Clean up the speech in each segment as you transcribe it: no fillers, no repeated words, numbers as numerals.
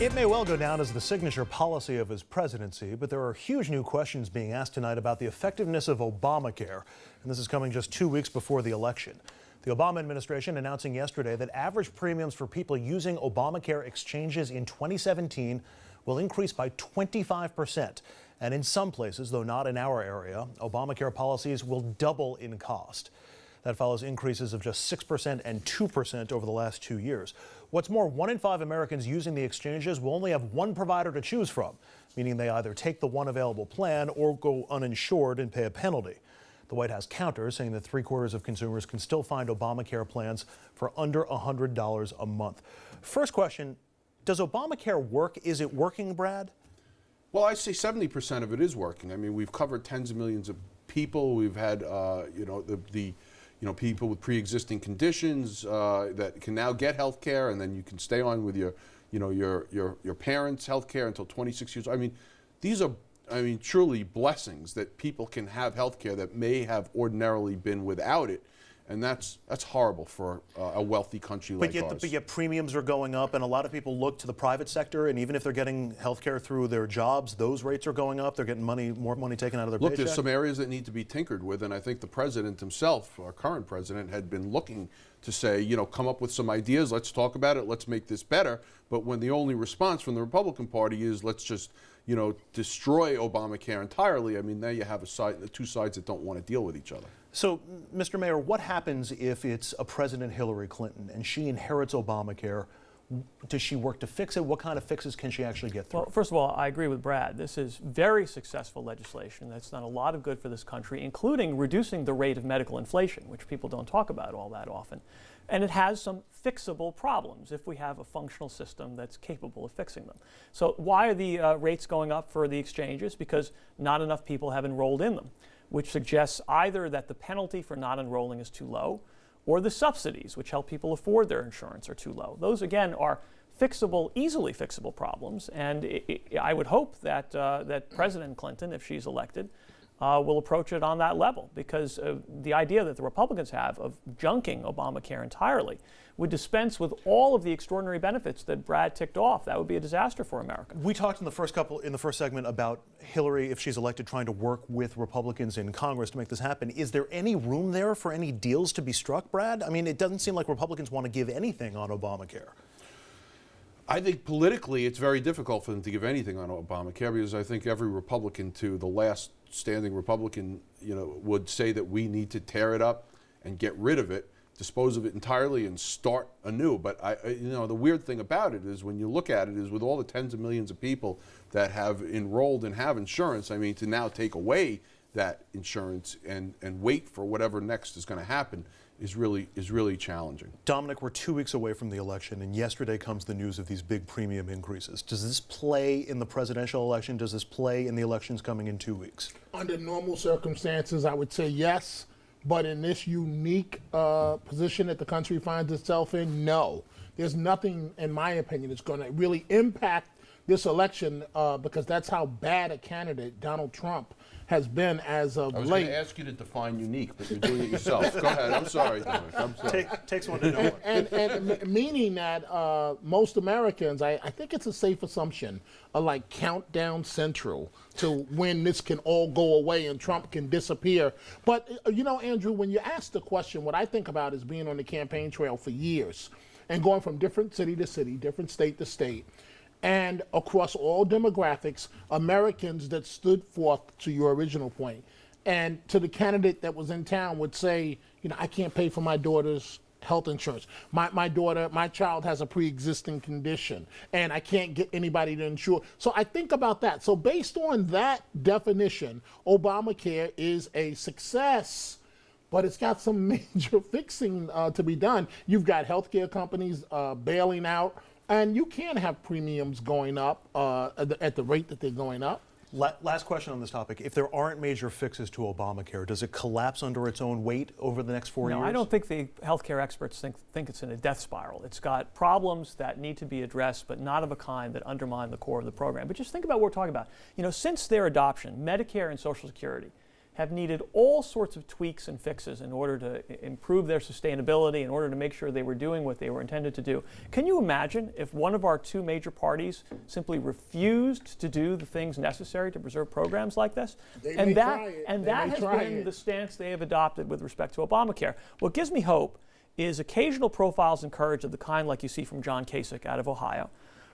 It may well go down as the signature policy of his presidency, but there are huge new questions being asked tonight about the effectiveness of Obamacare. And this is coming just 2 weeks before the election. The Obama administration announcing yesterday that average premiums for people using Obamacare exchanges in 2017 will increase by 25%. And in some places, though not in our area, Obamacare policies will double in cost. That follows increases of just 6% and 2% over the last 2 years. What's more, 1 in 5 Americans using the exchanges will only have one provider to choose from, meaning they either take the one available plan or go uninsured and pay a penalty. The White House counters, saying that 3/4 of consumers can still find Obamacare plans for under $100 a month. First question, does Obamacare work? Is it working, Brad? Well, I'd say 70% of it is working. I mean, we've covered tens of millions of people. We've had, people with pre-existing conditions that can now get health care, and then you can stay on with your parents' health care until 26 years. I mean, these are, truly blessings that people can have health care that may have ordinarily been without it. And that's horrible for a wealthy country like ours. But yet premiums are going up, and a lot of people look to the private sector, and even if they're getting health care through their jobs, those rates are going up. They're getting more money taken out of their paycheck. Look, there's some areas that need to be tinkered with, and I think the president himself, our current president, had been looking to say, come up with some ideas, let's talk about it, let's make this better. But when the only response from the Republican Party is, let's just destroy Obamacare entirely, I mean, now you have two sides that don't want to deal with each other. So, Mr. Mayor, what happens if it's a President Hillary Clinton and she inherits Obamacare? Does she work to fix it? What kind of fixes can she actually get through? Well, first of all, I agree with Brad. This is very successful legislation that's done a lot of good for this country, including reducing the rate of medical inflation, which people don't talk about all that often. And it has some fixable problems if we have a functional system that's capable of fixing them. So why are the rates going up for the exchanges? Because not enough people have enrolled in them, which suggests either that the penalty for not enrolling is too low, or the subsidies, which help people afford their insurance, are too low. Those, again, are fixable, easily fixable problems, and I would hope that that President Clinton, if she's elected, will approach it on that level, because the idea that the Republicans have of junking Obamacare entirely would dispense with all of the extraordinary benefits that Brad ticked off. That would be a disaster for America. We talked in the first segment about Hillary, if she's elected, trying to work with Republicans in Congress to make this happen. Is there any room there for any deals to be struck, Brad? I mean, it doesn't seem like Republicans want to give anything on Obamacare. I think politically it's very difficult for them to give anything on Obamacare, because I think every Republican, to the last standing Republican, would say that we need to tear it up and get rid of it, dispose of it entirely, and start anew. But the weird thing about it is, when you look at it, is with all the tens of millions of people that have enrolled and have insurance, I mean, to now take away that insurance and wait for whatever next is going to happen is really challenging. Dominic, we're 2 weeks away from the election, and yesterday comes the news of these big premium increases. Does this play in the presidential election? Does this play in the elections coming in 2 weeks? Under normal circumstances, I would say yes. But in this unique position that the country finds itself in, no. There's nothing, in my opinion, that's going to really impact this election because that's how bad a candidate Donald Trump has been as of late. I was going to ask you to define unique, but you're doing it yourself. Go ahead. I'm sorry, Dominic. I'm sorry. Takes one to know one. And meaning that most Americans, I think it's a safe assumption, are like countdown central to when this can all go away and Trump can disappear. But, Andrew, when you ask the question, what I think about is being on the campaign trail for years and going from different city to city, different state to state, and across all demographics, Americans that stood forth, to your original point, and to the candidate that was in town would say, I can't pay for my daughter's health insurance. My child has a pre-existing condition, and I can't get anybody to insure. So I think about that. So based on that definition, Obamacare is a success. But it's got some major fixing to be done. You've got healthcare companies bailing out, and you can have premiums going up at the rate that they're going up. Last question on this topic. If there aren't major fixes to Obamacare, does it collapse under its own weight over the next 4 years? No, I don't think the healthcare experts think it's in a death spiral. It's got problems that need to be addressed, but not of a kind that undermine the core of the program. But just think about what we're talking about. Since their adoption, Medicare and Social Security have needed all sorts of tweaks and fixes in order to improve their sustainability, in order to make sure they were doing what they were intended to do. Can you imagine if one of our two major parties simply refused to do the things necessary to preserve programs like this? And that has been the stance they have adopted with respect to Obamacare. What gives me hope is occasional profiles in courage of the kind like you see from John Kasich out of Ohio,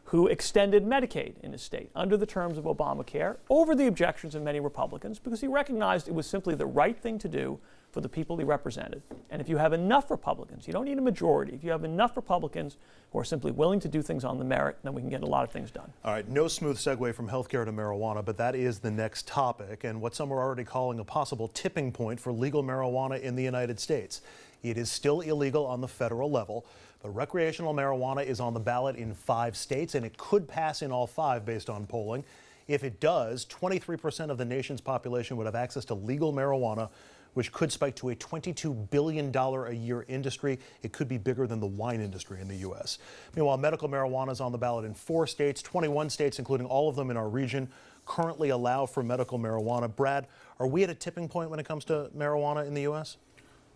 who extended Medicaid in his state under the terms of Obamacare over the objections of many Republicans because he recognized it was simply the right thing to do for the people he represented. And if you have enough Republicans, you don't need a majority, if you have enough Republicans who are simply willing to do things on the merit, then we can get a lot of things done. All right, no smooth segue from healthcare to marijuana, but that is the next topic and what some are already calling a possible tipping point for legal marijuana in the United States. It is still illegal on the federal level, but recreational marijuana is on the ballot in 5 states, and it could pass in all 5 based on polling. If it does, 23% of the nation's population would have access to legal marijuana, which could spike to a $22 billion a year industry. It could be bigger than the wine industry in the U.S. Meanwhile, medical marijuana is on the ballot in 4 states. 21 states, including all of them in our region, currently allow for medical marijuana. Brad, are we at a tipping point when it comes to marijuana in the U.S.?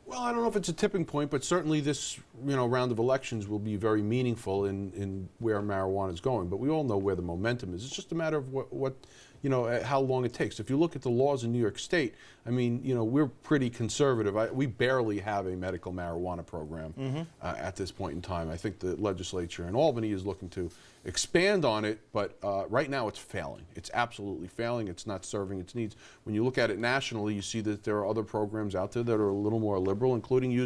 Well, I don't know if it's a tipping point, but certainly this round of elections will be very meaningful in where marijuana is going. But we all know where the momentum is. It's just a matter of what how long it takes. If you look at the laws in New York State, I mean, we're pretty conservative. We barely have a medical marijuana program at this point in time. I think the legislature in Albany is looking to expand on it, but right now it's failing. It's absolutely failing. It's not serving its needs. When you look at it nationally, you see that there are other programs out there that are a little more liberal, including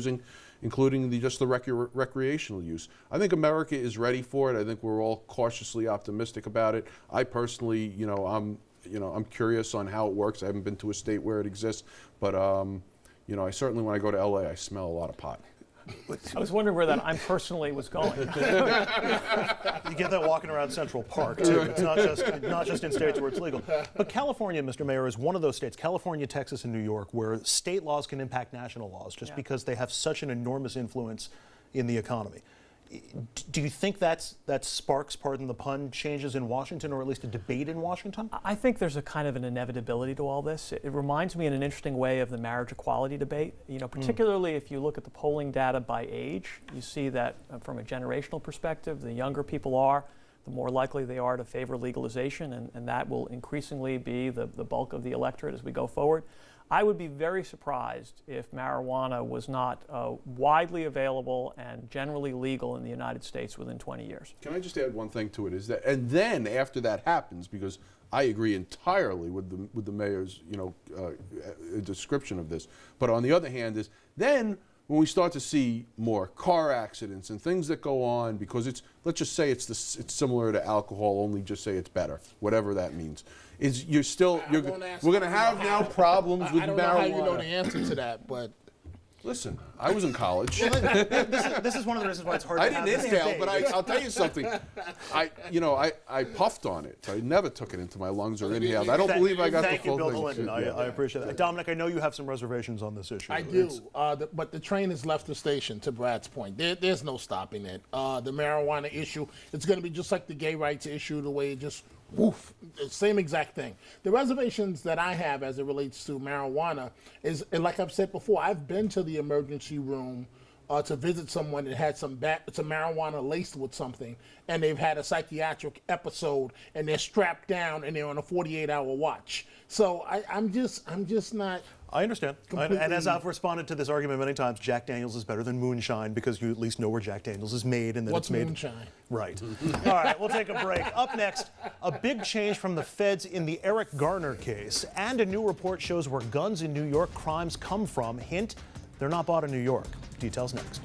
just the recreational use. I think America is ready for it. I think we're all cautiously optimistic about it. I personally, I'm curious on how it works. I haven't been to a state where it exists, but I certainly, when I go to LA, I smell a lot of pot. I was wondering where that "I'm personally" was going. You get that walking around Central Park, too. It's not just in states where it's legal. But California, Mr. Mayor, is one of those states, California, Texas, and New York, where state laws can impact national laws just because they have such an enormous influence in the economy. Do you think that sparks, pardon the pun, changes in Washington, or at least a debate in Washington? I think there's a kind of an inevitability to all this. It reminds me in an interesting way of the marriage equality debate. Particularly if you look at the polling data by age, you see that from a generational perspective, the younger people are, the more likely they are to favor legalization, and that will increasingly be the bulk of the electorate as we go forward. I would be very surprised if marijuana was not widely available and generally legal in the United States within 20 years. Can I just add one thing to it? Is that, and then after that happens, because I agree entirely with the mayor's description of this. But on the other hand, is then when we start to see more car accidents and things that go on, because let's just say it's similar to alcohol, only just say it's better, whatever that means. We're going to have now problems with marijuana. I don't know how you know the answer to that, but listen, I was in college. This is one of the reasons why it's hard to have this inhale, debate. but I'll tell you something. I puffed on it. I never took it into my lungs or inhaled. I don't believe I got the full Bill thing. Clinton. I appreciate that. Dominic, I know you have some reservations on this issue. I do, but the train has left the station, to Brad's point. There's no stopping it. The marijuana issue, it's going to be just like the gay rights issue, the way it just, woof, same exact thing. The reservations that I have as it relates to marijuana is, and like I've said before, I've been to the emergency room to visit someone that had some marijuana laced with something, and they've had a psychiatric episode, and they're strapped down, and they're on a 48-hour watch. So I'm just not. I understand. And as I've responded to this argument many times, Jack Daniels is better than moonshine because you at least know where Jack Daniels is made and that What's it's made. moonshine? Right. All right, we'll take a break. Up next, a big change from the feds in the Eric Garner case, and a new report shows where guns in New York crimes come from. Hint, they're not bought in New York. Details next.